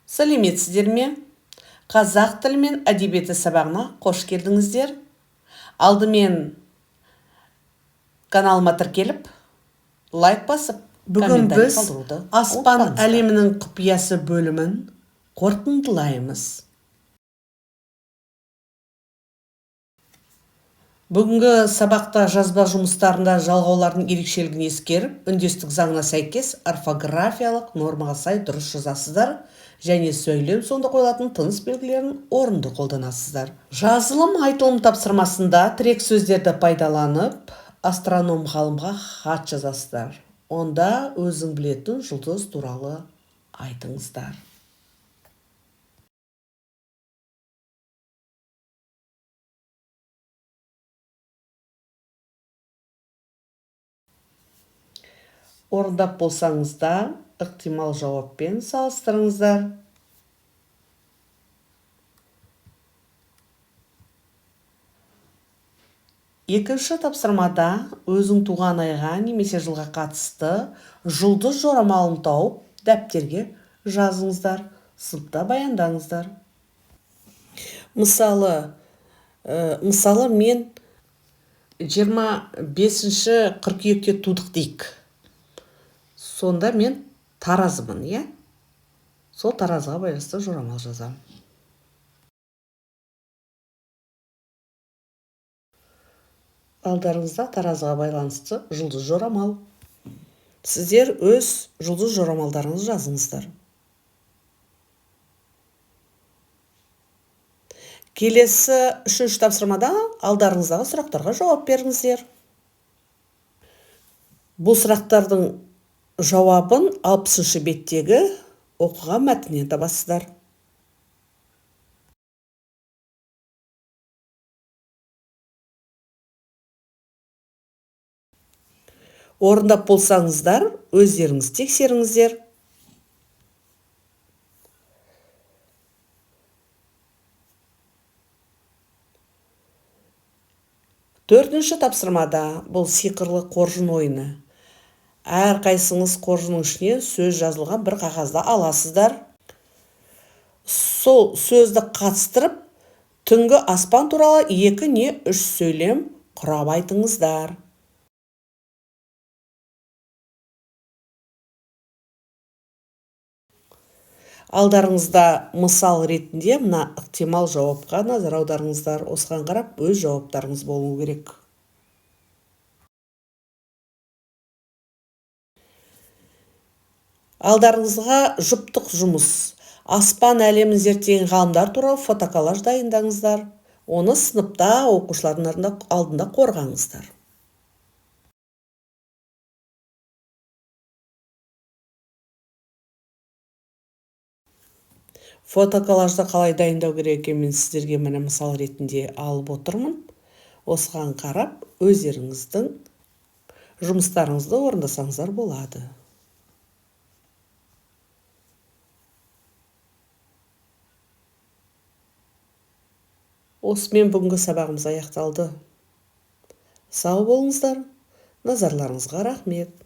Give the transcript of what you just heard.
Сәлеметсіздер ме? Қазақ тілі мен әдебиеті сабағына қош келдіңіздер. Алдымен каналыма тіркеліп, лайк басып, Бүгін комментарий біз қалдыруды аспан ұмытпаңыздар. әлемінің құпиясы бөлімін қорытындылаймыз. Бүгінгі сабақта жазба жұмыстарында жалғаулардың ерекшелігін ескеріп, үндестік заңына сәйкес орфографиялық нормаға сай дұрыс жазасыздар және сөйлем соңында қойылатын тыныс белгілерін орынды қолданасыздар. Жазылым айтылым тапсырмасында тірек сөздерді пайдаланып, астроном ғалымға хат жазасыздар. Онда өзің білетін жұлдыз туралы айтыңыздар. Орындап болсаңыздар, ықтимал жауаппен салыстырыңыздар. Екінші тапсырмада өзің туған айға немесе жылға қатысты жұлдыз жорамалын тауып, дәптерге жазыңыздар, сыныпта баяндаңыздар. Мысалы мен 25-ші қыркүйекте тудық дейік. Сонда мен таразымын, Сол таразыға байланысты жорамал жазамын. Алдарыңызда таразыға байланысты жұлдыз жорамал. Сіздер өз жұлдыз жорамалдарыңызды жазыңыздар. Келесі үшінші тапсырмада алдарыңыздағы сұрақтарға жауап беріңіздер. Бұл сұрақтардың жауабын 60-шы беттегі оқыған мәтіннен табасыздар. Орындап болсаңыздар, өздеріңіз тексеріңіздер. Төртінші тапсырмада бұл сиқырлы қоржын ойыны. Әрқайсыңыз қоржынның ішіне сөз жазылған бір қағазда аласыздар. Сол сөзді қатыстырып, түнгі аспан туралы 2 не 3 сөйлем құрап айтыңыздар. Алдарыңызда мысал ретінде мына ықтимал жауапқа назар аударыңыздар. Осыған қарап, өз жауаптарыңыз болуы керек. Алдарыңызға жұптық жұмыс. Аспан әлемін зерттеген ғалымдар туралы фотоколлаж дайындаңыздар. Оны сыныпта оқушылардың алдында қорғаңыздар. Фотоколлажды қалай дайындау керек екенін сіздерге міне мысал ретінде алып отырмын. Осыған қарап, өздеріңіздің жұмыстарыңызды орындасаңыздар болады. Осымен бүгінгі сабағымыз аяқталды. Сау болыңыздар. Назарларыңызға рахмет.